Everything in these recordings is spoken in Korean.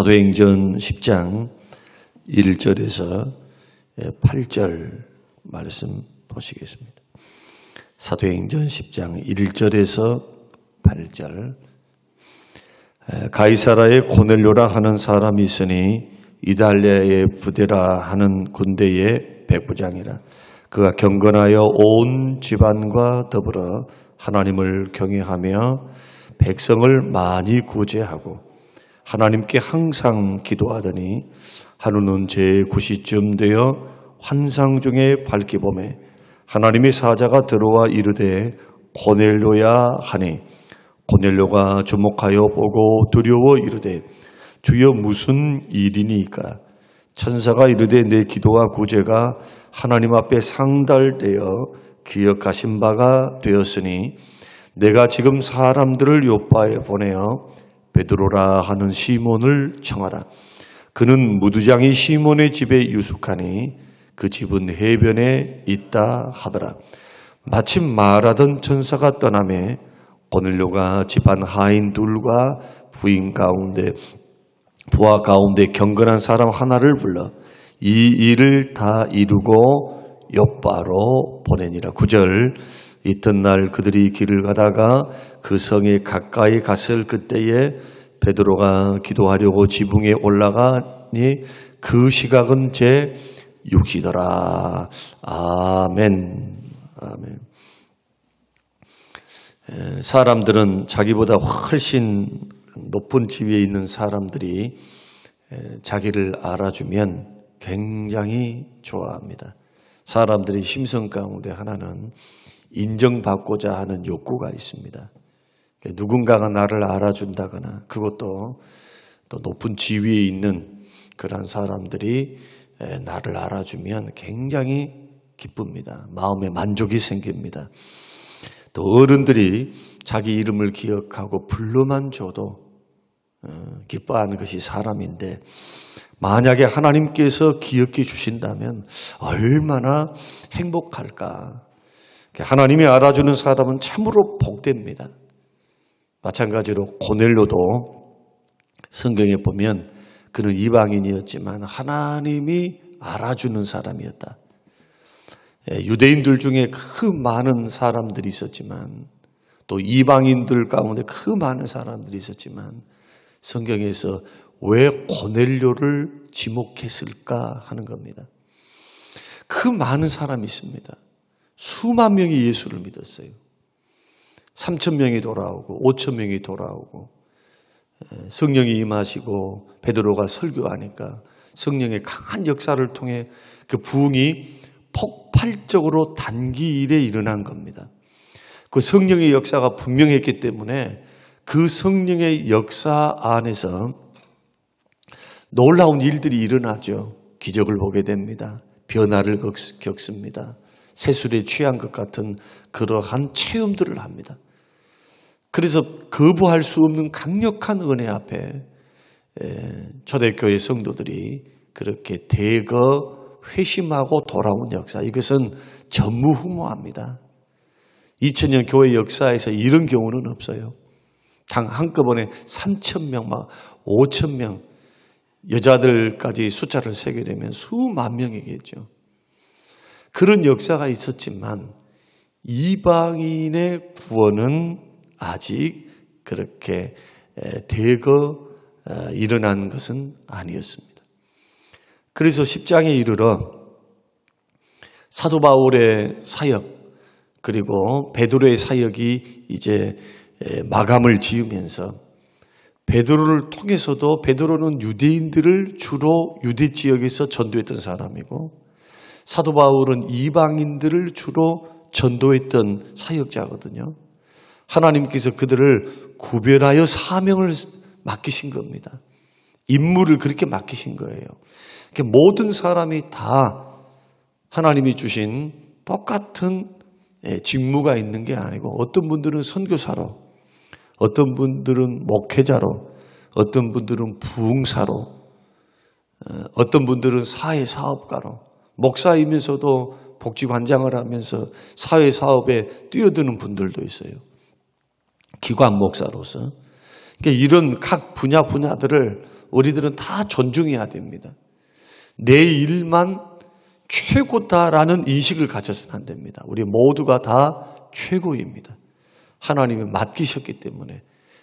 사도행전 10장 1절에서 8절 말씀 보시겠습니다. 사도행전 10장 1절에서 8절. 가이사라에 고넬료라 하는 사람이 있으니 이달리아의 부대라 하는 군대의 백부장이라. 그가 경건하여 온 집안과 더불어 하나님을 경외하며 백성을 많이 구제하고 하나님께 항상 기도하더니 하루는 제9시쯤 되어 환상 중에 밝기 보매 하나님의 사자가 들어와 이르되 고넬료야 하니 고넬료가 주목하여 보고 두려워 이르되 주여 무슨 일이니까? 천사가 이르되 내 기도와 구제가 하나님 앞에 상달되어 기억하신 바가 되었으니 내가 지금 사람들을 요빠에 보내어 베드로라 하는 시몬을 청하라. 그는 무두장이 시몬의 집에 유숙하니 그 집은 해변에 있다 하더라. 마침 말하던 천사가 떠나매 고넬료가 집안 하인 둘과 부하 가운데 경건한 사람 하나를 불러 이 일을 다 이루고 요빠로 보내니라. 9절. 이튿날 그들이 길을 가다가 그 성에 가까이 갔을 그때에 베드로가 기도하려고 지붕에 올라가니 그 시각은 제6시더라. 아멘. 아멘. 사람들은 자기보다 훨씬 높은 지위에 있는 사람들이 자기를 알아주면 굉장히 좋아합니다. 사람들의 심성 가운데 하나는 인정받고자 하는 욕구가 있습니다. 누군가가 나를 알아준다거나 그것도 또 높은 지위에 있는 그런 사람들이 나를 알아주면 굉장히 기쁩니다. 마음에 만족이 생깁니다. 또 어른들이 자기 이름을 기억하고 불러만 줘도 기뻐하는 것이 사람인데 만약에 하나님께서 기억해 주신다면 얼마나 행복할까. 하나님이 알아주는 사람은 참으로 복됩니다. 마찬가지로 고넬료도 성경에 보면 그는 이방인이었지만 하나님이 알아주는 사람이었다. 유대인들 중에 그 많은 사람들이 있었지만 또 이방인들 가운데 그 많은 사람들이 있었지만 성경에서 왜 고넬료를 지목했을까 하는 겁니다. 그 많은 사람이 있습니다. 수만 명이 예수를 믿었어요. 3,000명이 돌아오고 5,000명이 돌아오고 성령이 임하시고 베드로가 설교하니까 성령의 강한 역사를 통해 그 부흥이 폭발적으로 단기일에 일어난 겁니다. 그 성령의 역사가 분명했기 때문에 그 성령의 역사 안에서 놀라운 일들이 일어나죠. 기적을 보게 됩니다. 변화를 겪습니다. 세술에 취한 것 같은 그러한 체험들을 합니다. 그래서 거부할 수 없는 강력한 은혜 앞에 초대교회 성도들이 그렇게 대거 회심하고 돌아온 역사, 이것은 전무후무합니다. 2000년 교회 역사에서 이런 경우는 없어요. 당 한꺼번에 3,000명, 막 5,000명, 여자들까지 숫자를 세게 되면 수만 명이겠죠. 그런 역사가 있었지만 이방인의 구원은 아직 그렇게 대거 일어난 것은 아니었습니다. 그래서 10장에 이르러 사도 바울의 사역 그리고 베드로의 사역이 이제 마감을 지으면서 베드로를 통해서도 베드로는 유대인들을 주로 유대 지역에서 전도했던 사람이고 사도 바울은 이방인들을 주로 전도했던 사역자거든요. 하나님께서 그들을 구별하여 사명을 맡기신 겁니다. 임무를 그렇게 맡기신 거예요. 모든 사람이 다 하나님이 주신 똑같은 직무가 있는 게 아니고 어떤 분들은 선교사로, 어떤 분들은 목회자로, 어떤 분들은 부흥사로, 어떤 분들은 사회사업가로, 목사이면서도 복지관장을 하면서 사회사업에 뛰어드는 분들도 있어요. 기관 목사로서. 그러니까 이런 각 분야들을 우리들은 다 존중해야 됩니다. 내 일만 최고다라는 인식을 가져서는 안 됩니다. 우리 모두가 다 최고입니다. 하나님이 맡기셨기 때문에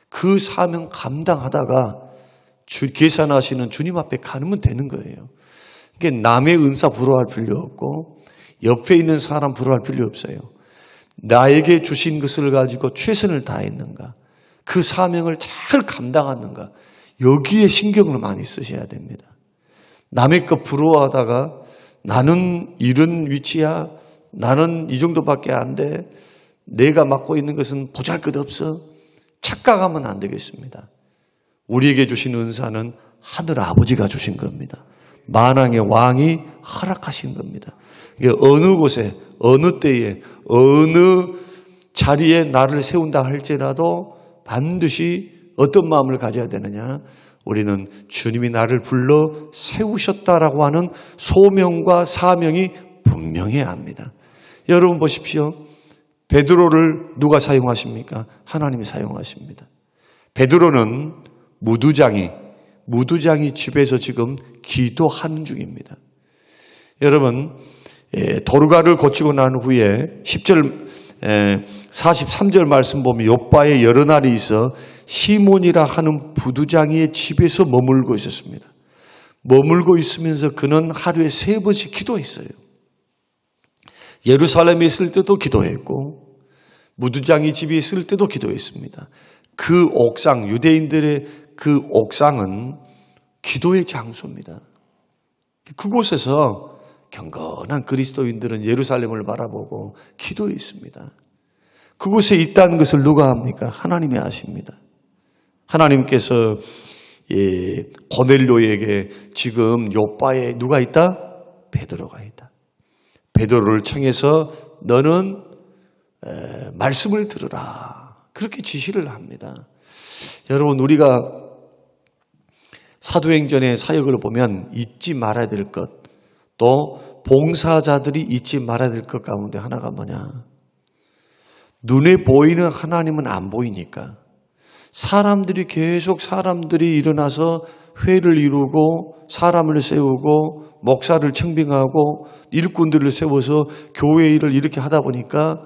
그 사명 감당하다가 계산하시는 주님 앞에 가면 되는 거예요. 그러니까 남의 은사 부러워할 필요 없고 옆에 있는 사람 부러워할 필요 없어요. 나에게 주신 것을 가지고 최선을 다했는가, 그 사명을 잘 감당하는가, 여기에 신경을 많이 쓰셔야 됩니다. 남의 것 부러워하다가 나는 이런 위치야, 나는 이 정도밖에 안 돼, 내가 맡고 있는 것은 보잘것없어, 착각하면 안 되겠습니다. 우리에게 주신 은사는 하늘 아버지가 주신 겁니다. 만왕의 왕이 허락하신 겁니다. 이게 어느 곳에, 어느 때에, 어느 자리에 나를 세운다 할지라도 반드시 어떤 마음을 가져야 되느냐? 우리는 주님이 나를 불러 세우셨다라고 하는 소명과 사명이 분명해야 합니다. 여러분 보십시오. 베드로를 누가 사용하십니까? 하나님이 사용하십니다. 베드로는 무두장이 집에서 지금 기도하는 중입니다. 여러분, 도르가를 고치고 난 후에 43절 말씀 보면 욥바에 여러 날이 있어 시몬이라 하는 부두장이의 집에서 머물고 있었습니다. 머물고 있으면서 그는 하루에 3번씩 기도했어요. 예루살렘에 있을 때도 기도했고 무두장이 집에 있을 때도 기도했습니다. 그 옥상, 유대인들의 그 옥상은 기도의 장소입니다. 그곳에서 경건한 그리스도인들은 예루살렘을 바라보고 기도했습니다. 그곳에 있다는 것을 누가 합니까? 하나님이 아십니다. 하나님께서 고넬료에게 지금 욥바에 누가 있다? 베드로가 있다. 베드로를 청해서 너는 말씀을 들으라. 그렇게 지시를 합니다. 여러분, 우리가 사도행전의 사역을 보면 잊지 말아야 될 것, 또 봉사자들이 잊지 말아야 될 것 가운데 하나가 뭐냐? 눈에 보이는 하나님은 안 보이니까 사람들이 일어나서 회를 이루고 사람을 세우고 목사를 청빙하고 일꾼들을 세워서 교회 일을 이렇게 하다 보니까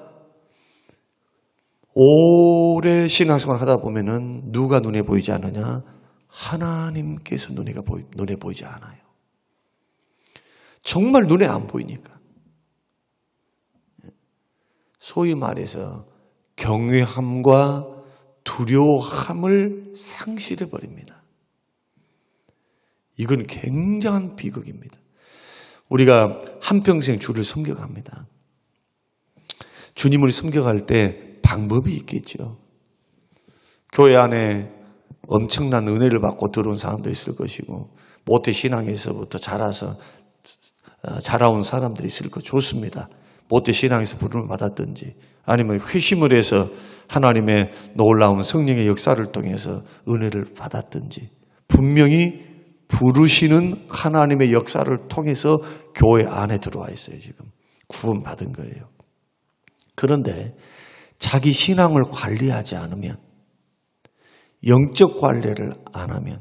오래 신앙생활 하다 보면은 누가 눈에 보이지 않느냐? 하나님께서 눈에 보이지 않아요. 정말 눈에 안 보이니까. 소위 말해서 경외함과 두려움을 상실해 버립니다. 이건 굉장한 비극입니다. 우리가 한평생 주를 섬겨갑니다. 주님을 섬겨갈 때 방법이 있겠죠. 교회 안에 엄청난 은혜를 받고 들어온 사람도 있을 것이고 모태 신앙에서부터 자라온 사람들이 있을 것 좋습니다. 모태 신앙에서 부름을 받았든지 아니면 회심을 해서 하나님의 놀라운 성령의 역사를 통해서 은혜를 받았든지 분명히 부르시는 하나님의 역사를 통해서 교회 안에 들어와 있어요. 지금 구원받은 거예요. 그런데 자기 신앙을 관리하지 않으면, 영적 관리를 안 하면,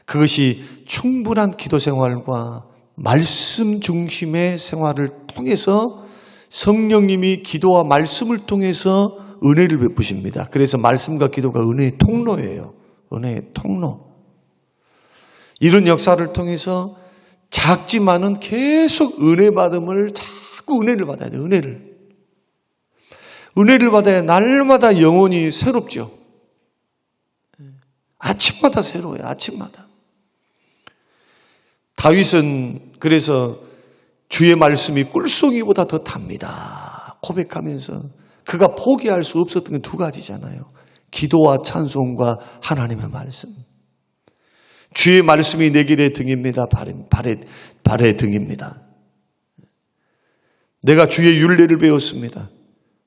그것이 충분한 기도 생활과 말씀 중심의 생활을 통해서 성령님이 기도와 말씀을 통해서 은혜를 베푸십니다. 그래서 말씀과 기도가 은혜의 통로예요. 은혜의 통로. 이런 역사를 통해서 작지만은 계속 은혜 받음을 자꾸 은혜를 받아야 돼요. 은혜를 받아야 날마다 영혼이 새롭죠. 아침마다 새로워요. 아침마다. 다윗은 그래서 주의 말씀이 꿀송이보다 더 답니다 고백하면서 그가 포기할 수 없었던 게 두 가지잖아요. 기도와 찬송과 하나님의 말씀. 주의 말씀이 내 길의 등입니다. 발의 등입니다. 내가 주의 율례를 배웠습니다.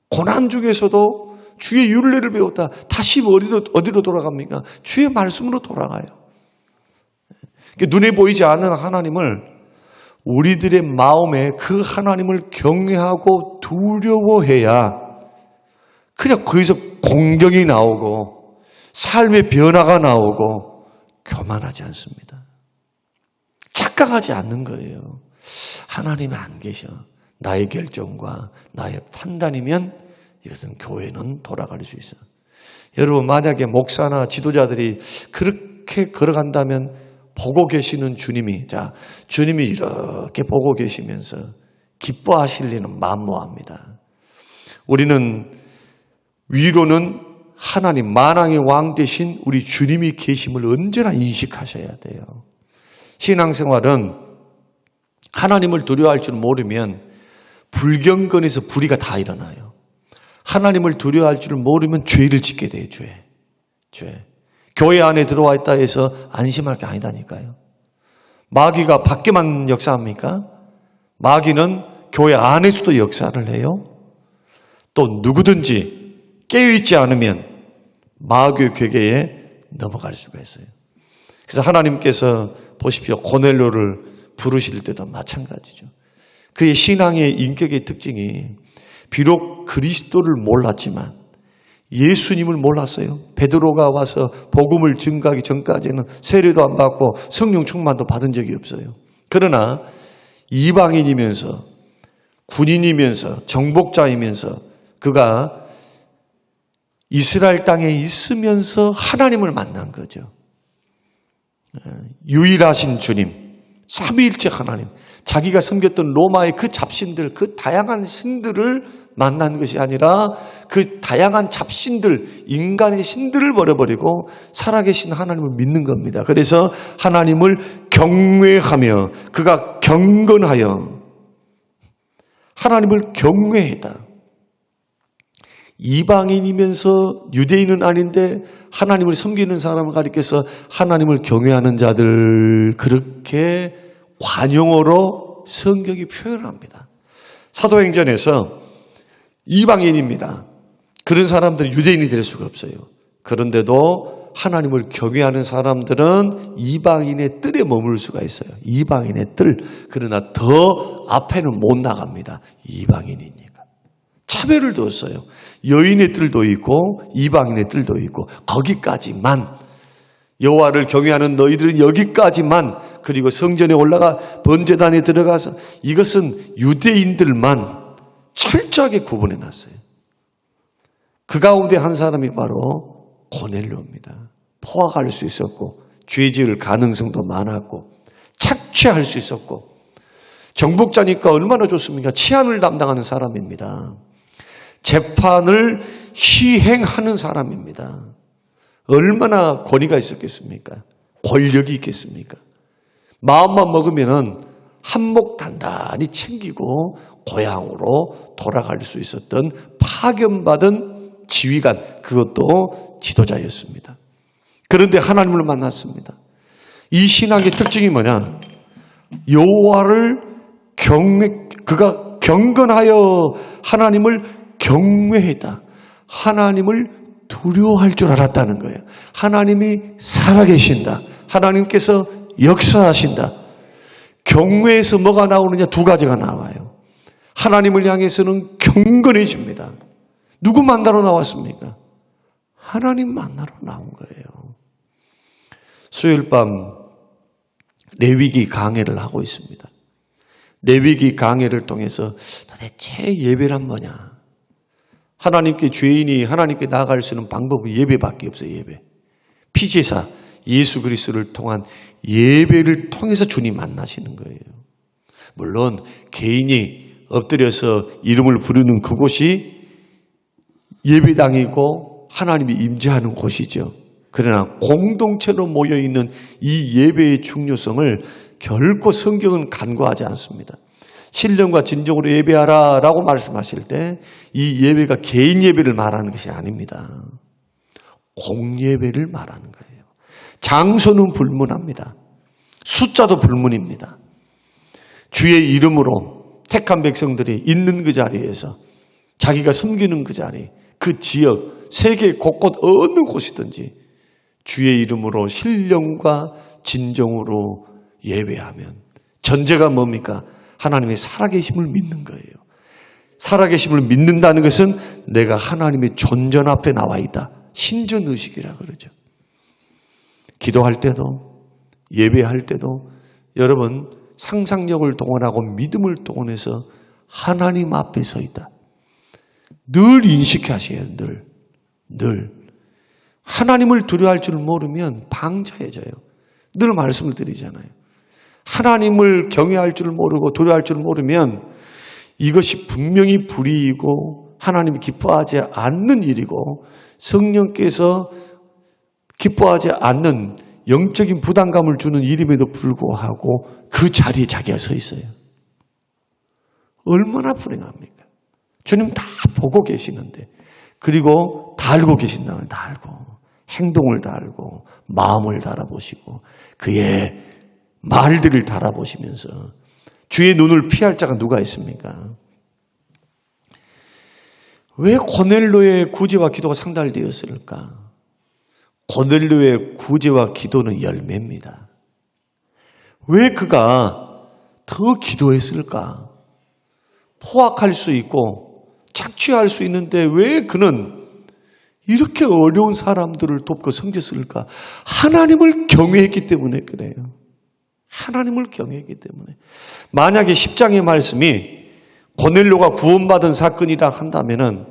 고난 중에서도 주의 율례를 배웠다. 다시 어디로 돌아갑니까? 주의 말씀으로 돌아가요. 눈에 보이지 않는 하나님을 우리들의 마음에 그 하나님을 경외하고 두려워해야 그냥 거기서 공경이 나오고 삶의 변화가 나오고 교만하지 않습니다. 착각하지 않는 거예요. 하나님이 안 계셔. 나의 결정과 나의 판단이면 이것은 교회는 돌아갈 수 있어. 여러분, 만약에 목사나 지도자들이 그렇게 걸어간다면 보고 계시는 주님이, 주님이 이렇게 보고 계시면서 기뻐하실 리는 만무합니다. 우리는 위로는 하나님 만왕의 왕 되신 우리 주님이 계심을 언제나 인식하셔야 돼요. 신앙생활은 하나님을 두려워할 줄 모르면 불경건에서 불의가 다 일어나요. 하나님을 두려워할 줄 모르면 죄를 짓게 돼요. 죄. 교회 안에 들어와 있다 해서 안심할 게 아니다니까요. 마귀가 밖에만 역사합니까? 마귀는 교회 안에서도 역사를 해요. 또 누구든지 깨어있지 않으면 마귀의 궤계에 넘어갈 수가 있어요. 그래서 하나님께서 보십시오. 고넬료를 부르실 때도 마찬가지죠. 그의 신앙의 인격의 특징이 비록 그리스도를 몰랐지만 예수님을 몰랐어요. 베드로가 와서 복음을 증거하기 전까지는 세례도 안 받고 성령 충만도 받은 적이 없어요. 그러나 이방인이면서 군인이면서 정복자이면서 그가 이스라엘 땅에 있으면서 하나님을 만난 거죠. 유일하신 주님, 삼위일체 하나님, 자기가 섬겼던 로마의 그 잡신들, 그 다양한 신들을 만난 것이 아니라 그 다양한 잡신들, 인간의 신들을 버려버리고 살아계신 하나님을 믿는 겁니다. 그래서 하나님을 경외하며 그가 경건하여 하나님을 경외했다. 이방인이면서 유대인은 아닌데 하나님을 섬기는 사람을 가리켜서 하나님을 경외하는 자들, 그렇게 관용어로 성경이 표현합니다. 사도행전에서 이방인입니다. 그런 사람들은 유대인이 될 수가 없어요. 그런데도 하나님을 경외하는 사람들은 이방인의 뜰에 머물 수가 있어요. 이방인의 뜰. 그러나 더 앞에는 못 나갑니다. 이방인이니까. 차별을 뒀어요. 여인의 뜰도 있고 이방인의 뜰도 있고 거기까지만, 여호와를 경외하는 너희들은 여기까지만, 그리고 성전에 올라가 번제단에 들어가서 이것은 유대인들만 철저하게 구분해 놨어요. 그 가운데 한 사람이 바로 고넬료입니다. 포악할 수 있었고 죄 지을 가능성도 많았고 착취할 수 있었고 정복자니까 얼마나 좋습니까? 치안을 담당하는 사람입니다. 재판을 시행하는 사람입니다. 얼마나 권위가 있었겠습니까? 권력이 있겠습니까? 마음만 먹으면은 한몫 단단히 챙기고 고향으로 돌아갈 수 있었던 파견받은 지휘관, 그것도 지도자였습니다. 그런데 하나님을 만났습니다. 이 신앙의 특징이 뭐냐? 여호와를 그가 경건하여 하나님을 경외했다. 하나님을 두려워할 줄 알았다는 거예요. 하나님이 살아계신다. 하나님께서 역사하신다. 경외에서 뭐가 나오느냐? 두 가지가 나와요. 하나님을 향해서는 경건해집니다. 누구 만나러 나왔습니까? 하나님 만나러 나온 거예요. 수요일 밤 레위기 강해를 하고 있습니다. 레위기 강해를 통해서 도대체 예배란 뭐냐? 하나님께 죄인이 하나님께 나아갈 수 있는 방법은 예배밖에 없어요. 예배. 피제사 예수 그리스도를 통한 예배를 통해서 주님 만나시는 거예요. 물론 개인이 엎드려서 이름을 부르는 그곳이 예배당이고 하나님이 임재하는 곳이죠. 그러나 공동체로 모여있는 이 예배의 중요성을 결코 성경은 간과하지 않습니다. 신령과 진정으로 예배하라 라고 말씀하실 때 이 예배가 개인 예배를 말하는 것이 아닙니다. 공예배를 말하는 거예요. 장소는 불문합니다. 숫자도 불문입니다. 주의 이름으로 택한 백성들이 있는 그 자리에서 자기가 섬기는 그 자리, 그 지역, 세계 곳곳 어느 곳이든지 주의 이름으로 신령과 진정으로 예배하면 전제가 뭡니까? 하나님의 살아계심을 믿는 거예요. 살아계심을 믿는다는 것은 내가 하나님의 존전 앞에 나와 있다. 신전의식이라 그러죠. 기도할 때도 예배할 때도 여러분 상상력을 동원하고 믿음을 동원해서 하나님 앞에 서 있다. 늘 인식하셔야 해요. 늘. 하나님을 두려워할 줄 모르면 방자해져요. 늘 말씀을 드리잖아요. 하나님을 경외할 줄 모르고 두려워할 줄 모르면 이것이 분명히 불의이고 하나님이 기뻐하지 않는 일이고 성령께서 기뻐하지 않는 영적인 부담감을 주는 일임에도 불구하고 그 자리에 자기가 서 있어요. 얼마나 불행합니까? 주님 다 보고 계시는데 그리고 다 알고 계신다면 다 알고 행동을 다 알고 마음을 다 알아보시고 그의 말들을 다 알아보시면서 주의 눈을 피할 자가 누가 있습니까? 왜 고넬료의 구제와 기도가 상달되었을까? 고넬료의 구제와 기도는 열매입니다. 왜 그가 더 기도했을까? 포악할 수 있고 착취할 수 있는데 왜 그는 이렇게 어려운 사람들을 돕고 섬겼을까? 하나님을 경외했기 때문에 그래요. 하나님을 경외했기 때문에. 만약에 10장의 말씀이 고넬료가 구원받은 사건이라 한다면은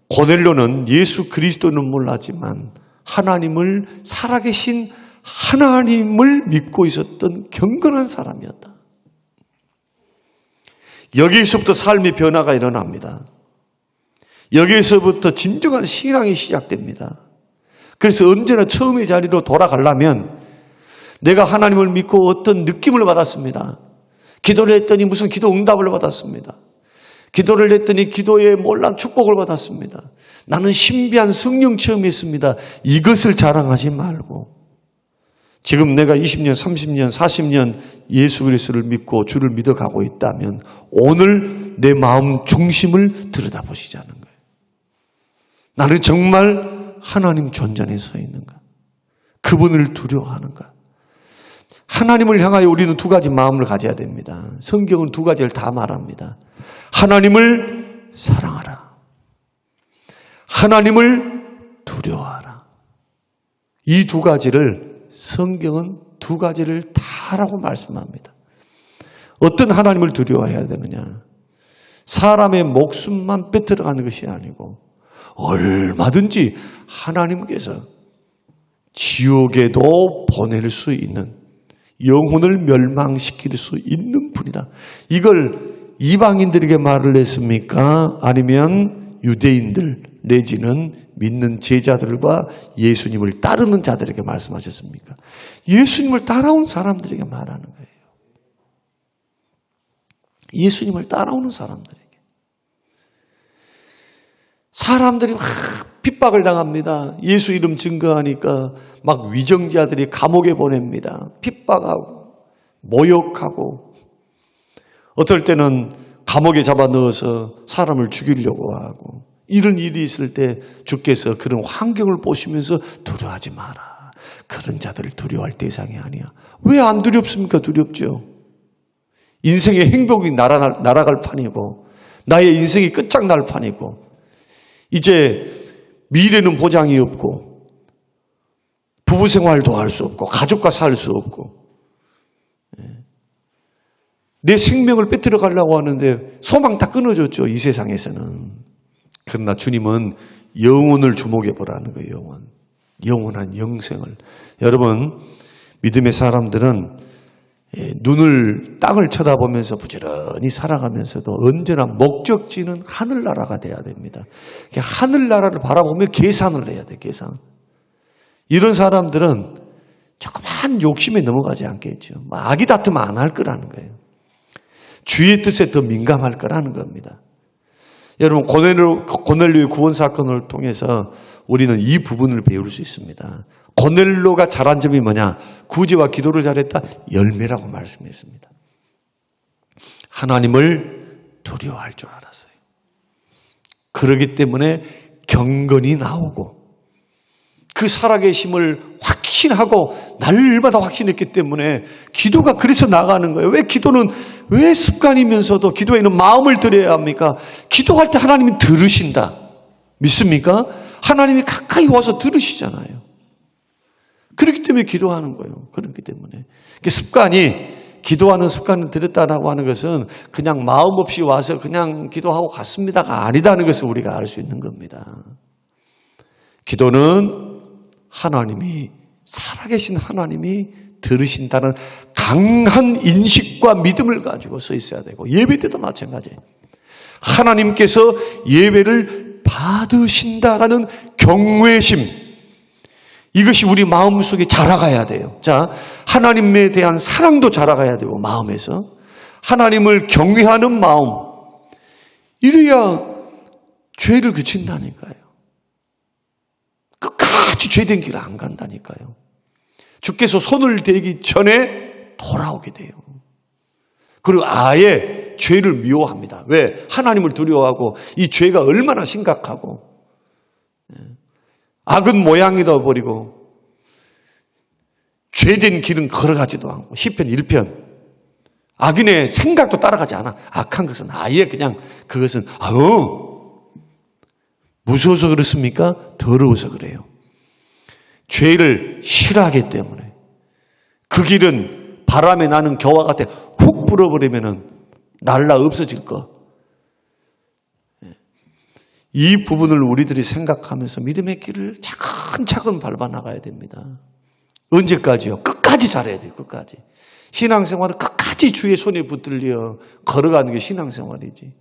고넬료는 예수 그리스도는 몰랐지만 하나님을 살아계신 하나님을 믿고 있었던 경건한 사람이었다. 여기서부터 삶의 변화가 일어납니다. 여기서부터 진정한 신앙이 시작됩니다. 그래서 언제나 처음의 자리로 돌아가려면 내가 하나님을 믿고 어떤 느낌을 받았습니다. 기도를 했더니 무슨 기도 응답을 받았습니다. 기도를 했더니 기도에 몰란 축복을 받았습니다. 나는 신비한 성령 체험했습니다. 이것을 자랑하지 말고 지금 내가 20년, 30년, 40년 예수 그리스도를 믿고 주를 믿어가고 있다면 오늘 내 마음 중심을 들여다보시자는 거예요. 나는 정말 하나님 존전에 서 있는가? 그분을 두려워하는가? 하나님을 향하여 우리는 두 가지 마음을 가져야 됩니다. 성경은 두 가지를 다 말합니다. 하나님을 사랑하라. 하나님을 두려워하라. 이 두 가지를 성경은 두 가지를 다라고 말씀합니다. 어떤 하나님을 두려워해야 되느냐? 사람의 목숨만 뺏어가는 것이 아니고 얼마든지 하나님께서 지옥에도 보낼 수 있는 영혼을 멸망시킬 수 있는 분이다. 이걸 이방인들에게 말을 했습니까? 아니면 유대인들 내지는 믿는 제자들과 예수님을 따르는 자들에게 말씀하셨습니까? 예수님을 따라온 사람들에게 말하는 거예요. 예수님을 따라오는 사람들에게. 사람들이 막 핍박을 당합니다. 예수 이름 증거하니까 막 위정자들이 감옥에 보냅니다. 핍박하고 모욕하고 어떨 때는 감옥에 잡아넣어서 사람을 죽이려고 하고 이런 일이 있을 때 주께서 그런 환경을 보시면서 두려워하지 마라. 그런 자들을 두려워할 대상이 아니야. 왜 안 두렵습니까? 두렵죠. 인생의 행복이 날아갈 판이고 나의 인생이 끝장날 판이고 이제 미래는 보장이 없고 부부 생활도 할 수 없고 가족과 살 수 없고 내 생명을 빼뜨려 가려고 하는데 소망 다 끊어졌죠. 이 세상에서는. 그러나 주님은 영혼을 주목해 보라는 거예요. 영혼. 영원한 영생을. 여러분 믿음의 사람들은 눈을 땅을 쳐다보면서 부지런히 살아가면서도 언제나 목적지는 하늘나라가 돼야 됩니다. 하늘나라를 바라보며 계산을 해야 돼. 계산. 이런 사람들은 조그만 욕심에 넘어가지 않겠죠. 악이 다투면 안 할 거라는 거예요. 주의 뜻에 더 민감할 거라는 겁니다. 여러분 고넬료의 구원 사건을 통해서 우리는 이 부분을 배울 수 있습니다. 고넬료가 잘한 점이 뭐냐? 구제와 기도를 잘했다. 열매라고 말씀했습니다. 하나님을 두려워할 줄 알았어요. 그렇기 때문에 경건이 나오고 그 살아계심을 확신하고 날마다 확신했기 때문에 기도가 그래서 나가는 거예요. 왜 기도는 왜 습관이면서도 기도에는 마음을 들여야 합니까? 기도할 때 하나님이 들으신다. 믿습니까? 하나님이 가까이 와서 들으시잖아요. 그렇기 때문에 기도하는 거예요. 그렇기 때문에. 습관이, 기도하는 습관을 들였다라고 하는 것은 그냥 마음 없이 와서 그냥 기도하고 갔습니다가 아니다는 것을 우리가 알 수 있는 겁니다. 기도는 하나님이, 살아계신 하나님이 들으신다는 강한 인식과 믿음을 가지고 서 있어야 되고, 예배 때도 마찬가지예요. 하나님께서 예배를 받으신다라는 경외심, 이것이 우리 마음속에 자라가야 돼요. 자, 하나님에 대한 사랑도 자라가야 되고, 마음에서 하나님을 경외하는 마음, 이래야 죄를 그친다니까요. 끝까지 죄된 길 안 간다니까요. 주께서 손을 대기 전에 돌아오게 돼요. 그리고 아예 죄를 미워합니다. 왜? 하나님을 두려워하고 이 죄가 얼마나 심각하고 악은 모양이 되어버리고 죄된 길은 걸어가지도 않고, 시편 1편 악인의 생각도 따라가지 않아. 악한 것은 아예 그냥, 그것은 무서워서 그렇습니까? 더러워서 그래요. 죄를 싫어하기 때문에. 그 길은 바람에 나는 겨와 같아 훅 불어버리면은 날라 없어질 거. 이 부분을 우리들이 생각하면서 믿음의 길을 차근차근 밟아 나가야 됩니다. 언제까지요? 끝까지 잘해야 돼요. 끝까지. 신앙생활은 끝까지 주의 손에 붙들려 걸어가는 게 신앙생활이지.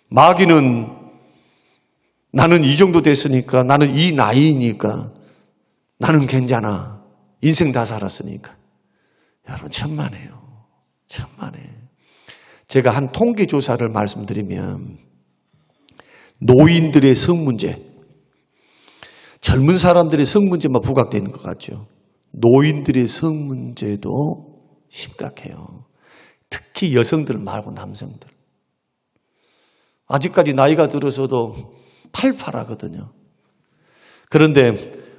마귀는 나는 이 정도 됐으니까, 나는 이 나이니까, 나는 괜찮아, 인생 다 살았으니까. 여러분 천만에요. 천만에. 제가 한 통계조사를 말씀드리면, 노인들의 성문제, 젊은 사람들의 성문제만 부각되는 것 같죠. 노인들의 성문제도 심각해요. 특히 여성들 말고 남성들. 아직까지 나이가 들어서도 팔팔하거든요. 그런데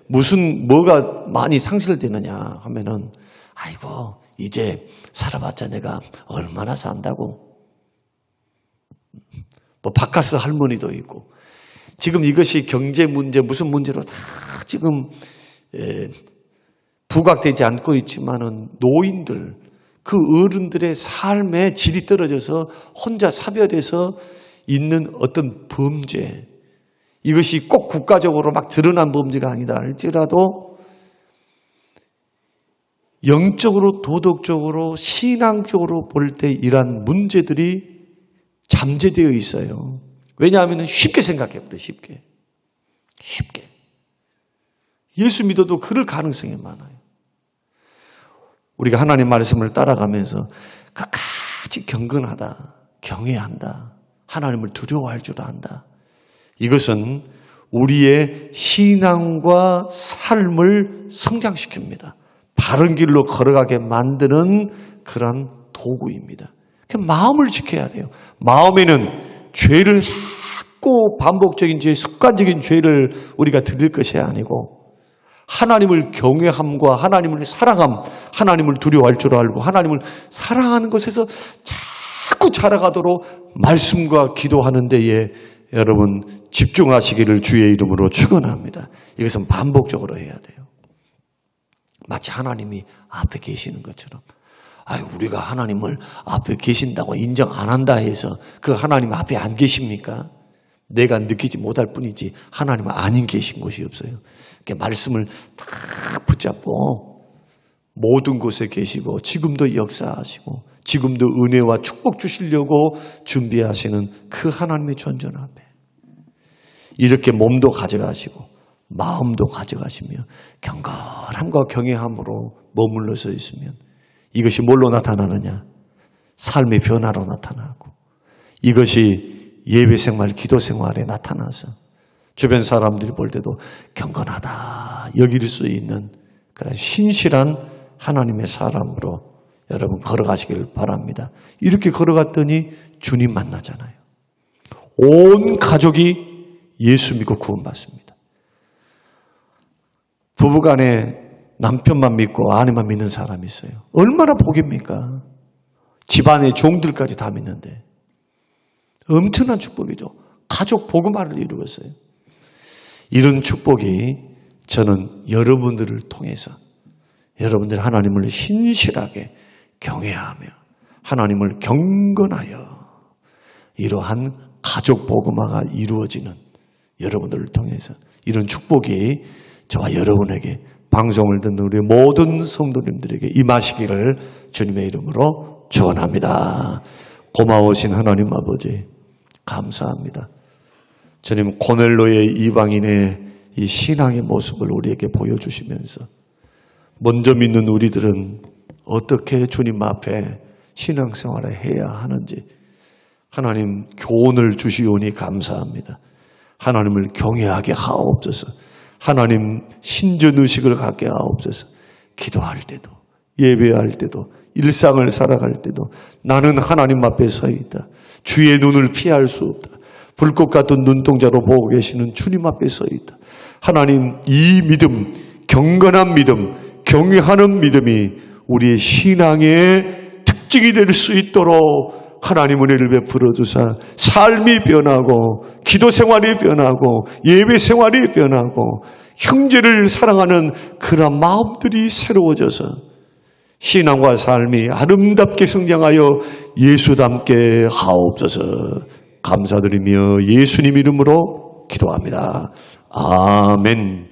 뭐가 많이 상실되느냐 하면은, 아이고 이제 살아봤자 내가 얼마나 산다고. 바카스 할머니도 있고, 지금 이것이 경제 문제, 무슨 문제로 다 지금 부각되지 않고 있지만은, 노인들, 그 어른들의 삶의 질이 떨어져서 혼자 사별해서 있는 어떤 범죄, 이것이 꼭 국가적으로 막 드러난 범죄가 아니다 할지라도 영적으로, 도덕적으로, 신앙적으로 볼 때 이러한 문제들이 잠재되어 있어요. 왜냐하면 쉽게 생각해버려요. 쉽게. 예수 믿어도 그럴 가능성이 많아요. 우리가 하나님 말씀을 따라가면서 끝까지 경건하다, 경외한다, 하나님을 두려워할 줄 안다. 이것은 우리의 신앙과 삶을 성장시킵니다. 바른 길로 걸어가게 만드는 그런 도구입니다. 마음을 지켜야 돼요. 마음에는 죄를 자꾸 반복적인 죄, 습관적인 죄를 우리가 들일 것이 아니고, 하나님을 경외함과 하나님을 사랑함, 하나님을 두려워할 줄 알고 하나님을 사랑하는 것에서 자꾸 자라가도록 말씀과 기도하는 데에 여러분 집중하시기를 주의 이름으로 축원합니다. 이것은 반복적으로 해야 돼요. 마치 하나님이 앞에 계시는 것처럼. 우리가 하나님을 앞에 계신다고 인정 안 한다 해서 그 하나님 앞에 안 계십니까? 내가 느끼지 못할 뿐이지 하나님은 아닌 계신 곳이 없어요. 말씀을 다 붙잡고 모든 곳에 계시고 지금도 역사하시고 지금도 은혜와 축복 주시려고 준비하시는 그 하나님의 존전 앞에 이렇게 몸도 가져가시고 마음도 가져가시며 경건함과 경외함으로 머물러 서 있으면 이것이 뭘로 나타나느냐? 삶의 변화로 나타나고, 이것이 예배생활, 기도생활에 나타나서 주변 사람들이 볼 때도 경건하다 여길 수 있는 그런 신실한 하나님의 사람으로 여러분 걸어가시길 바랍니다. 이렇게 걸어갔더니 주님 만나잖아요. 온 가족이 예수 믿고 구원받습니다. 부부간에 남편만 믿고 아내만 믿는 사람이 있어요. 얼마나 복입니까? 집안의 종들까지 다 믿는데 엄청난 축복이죠. 가족 복음화를 이루었어요. 이런 축복이 저는 여러분들을 통해서 여러분들이 하나님을 신실하게 경외하며 하나님을 경건하여 이러한 가족 복음화가 이루어지는 여러분들을 통해서 이런 축복이 저와 여러분에게 방송을 듣는 우리 모든 성도님들에게 임하시기를 주님의 이름으로 축원합니다. 고마우신 하나님 아버지 감사합니다. 주님 고넬로의 이방인의 이 신앙의 모습을 우리에게 보여주시면서 먼저 믿는 우리들은 어떻게 주님 앞에 신앙생활을 해야 하는지 하나님 교훈을 주시오니 감사합니다. 하나님을 경외하게 하옵소서. 하나님 신전의식을 갖게 하옵소서. 기도할 때도 예배할 때도 일상을 살아갈 때도 나는 하나님 앞에 서 있다. 주의 눈을 피할 수 없다. 불꽃 같은 눈동자로 보고 계시는 주님 앞에 서 있다. 하나님 이 믿음, 경건한 믿음, 경외하는 믿음이 우리의 신앙의 특징이 될 수 있도록 하나님 은혜를 베풀어 주사 삶이 변하고 기도 생활이 변하고 예배 생활이 변하고 형제를 사랑하는 그런 마음들이 새로워져서 신앙과 삶이 아름답게 성장하여 예수 닮게 하옵소서. 감사드리며 예수님 이름으로 기도합니다. 아멘.